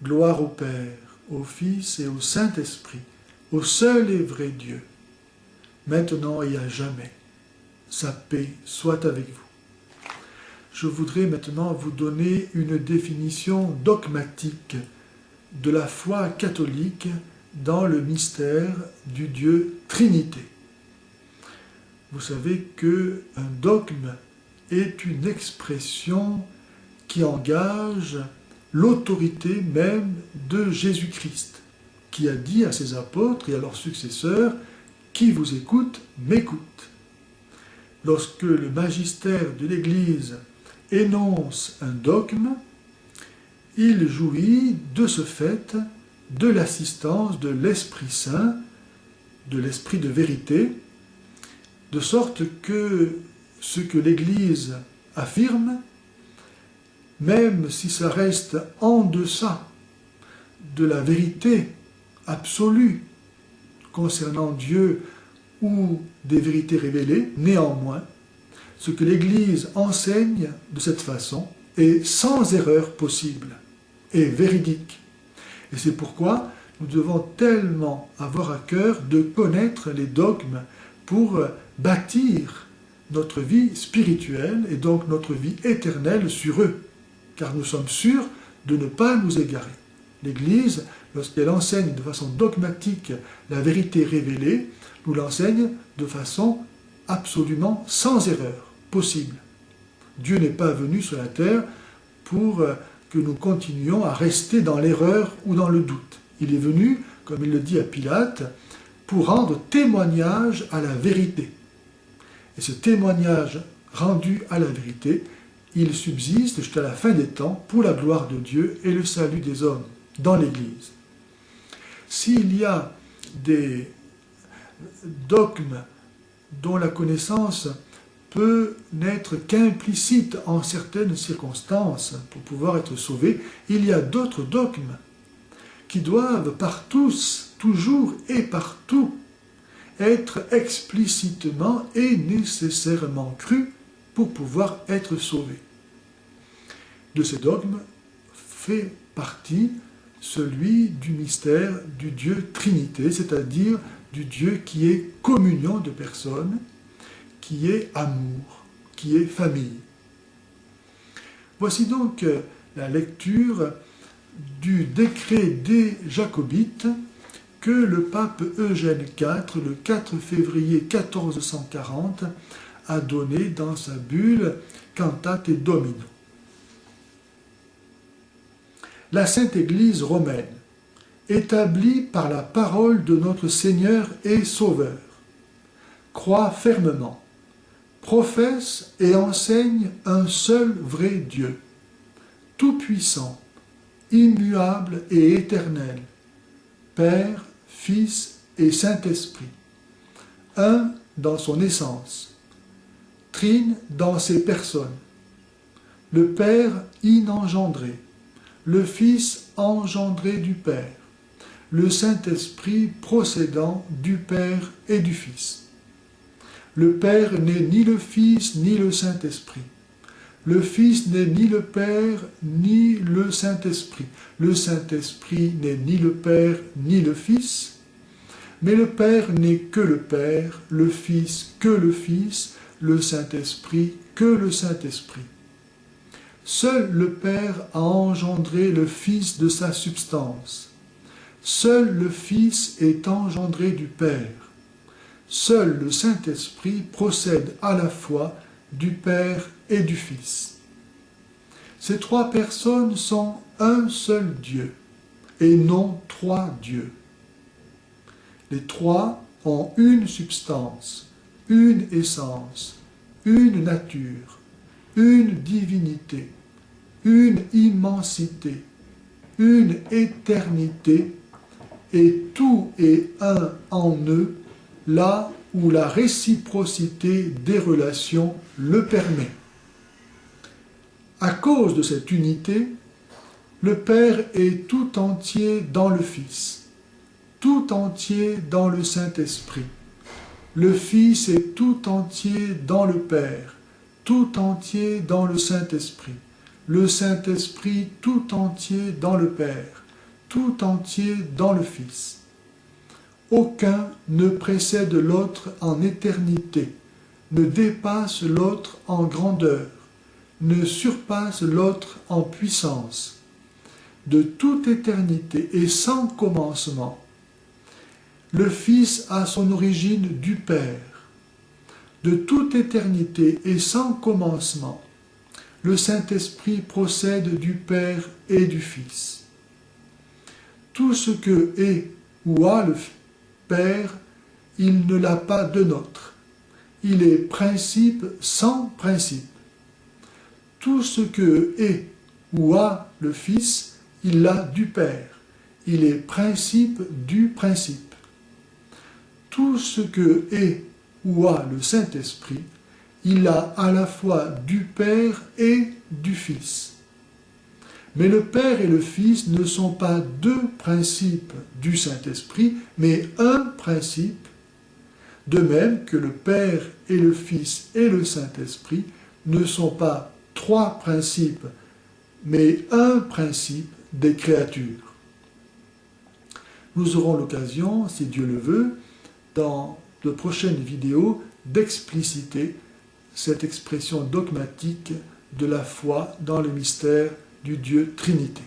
Gloire au Père, au Fils et au Saint-Esprit, au seul et vrai Dieu, maintenant et à jamais. Sa paix soit avec vous. Je voudrais maintenant vous donner une définition dogmatique de la foi catholique dans le mystère du Dieu Trinité. Vous savez qu'un dogme est une expression qui engage l'autorité même de Jésus-Christ, qui a dit à ses apôtres et à leurs successeurs « Qui vous écoute, m'écoute ». Lorsque le magistère de l'Église énonce un dogme, il jouit de ce fait de l'assistance de l'Esprit Saint, de l'Esprit de vérité, de sorte que ce que l'Église affirme, même si ça reste en deçà de la vérité absolue concernant Dieu ou des vérités révélées, néanmoins, ce que l'Église enseigne de cette façon est sans erreur possible et véridique. Et c'est pourquoi nous devons tellement avoir à cœur de connaître les dogmes pour bâtir notre vie spirituelle et donc notre vie éternelle sur eux, car nous sommes sûrs de ne pas nous égarer. L'Église, lorsqu'elle enseigne de façon dogmatique la vérité révélée, nous l'enseigne de façon absolument sans erreur possible. Dieu n'est pas venu sur la terre pour que nous continuions à rester dans l'erreur ou dans le doute. Il est venu, comme il le dit à Pilate, pour rendre témoignage à la vérité. Et ce témoignage rendu à la vérité, il subsiste jusqu'à la fin des temps pour la gloire de Dieu et le salut des hommes dans l'Église. S'il y a des dogmes dont la connaissance peut n'être qu'implicite en certaines circonstances pour pouvoir être sauvé, il y a d'autres dogmes qui doivent par tous, toujours et partout, être explicitement et nécessairement crus pour pouvoir être sauvés. De ces dogmes fait partie celui du mystère du Dieu Trinité, c'est-à-dire du Dieu qui est communion de personnes, qui est amour, qui est famille. Voici donc la lecture du décret des Jacobites que le pape Eugène IV, le 4 février 1440, a donné dans sa bulle Cantate Domino. La Sainte Église romaine, établie par la parole de notre Seigneur et Sauveur, croit fermement, professe et enseigne un seul vrai Dieu, tout-puissant, immuable et éternel, Père, Fils et Saint-Esprit, un dans son essence, trine dans ses personnes, le Père inengendré, le Fils engendré du Père, le Saint-Esprit procédant du Père et du Fils. Le Père n'est ni le Fils ni le Saint-Esprit. Le Fils n'est ni le Père ni le Saint-Esprit. Le Saint-Esprit n'est ni le Père ni le Fils. Mais le Père n'est que le Père, le Fils que le Fils, le Saint-Esprit que le Saint-Esprit. Seul le Père a engendré le Fils de sa substance. Seul le Fils est engendré du Père. Seul le Saint-Esprit procède à la fois du Père et du Fils. Ces trois personnes sont un seul Dieu, et non trois dieux. Les trois ont une substance, une essence, une nature, une divinité, une immensité, une éternité, et tout est un en eux, là où la réciprocité des relations le permet. À cause de cette unité, le Père est tout entier dans le Fils, tout entier dans le Saint-Esprit. Le Fils est tout entier dans le Père, tout entier dans le Saint-Esprit. Le Saint-Esprit tout entier dans le Père, tout entier dans le Fils. Aucun ne précède l'autre en éternité, ne dépasse l'autre en grandeur, ne surpasse l'autre en puissance. De toute éternité et sans commencement, le Fils a son origine du Père. De toute éternité et sans commencement, le Saint-Esprit procède du Père et du Fils. Tout ce que est ou a le Père, il ne l'a pas de nôtre. Il est principe sans principe. Tout ce que est ou a le Fils, il l'a du Père. Il est principe du principe. Tout ce que est ou a le Saint-Esprit, il a à la fois du Père et du Fils. Mais le Père et le Fils ne sont pas deux principes du Saint-Esprit, mais un principe, de même que le Père et le Fils et le Saint-Esprit ne sont pas trois principes, mais un principe des créatures. Nous aurons l'occasion, si Dieu le veut, dans de prochaines vidéos, d'expliciter cette expression dogmatique de la foi dans le mystère du Dieu Trinité.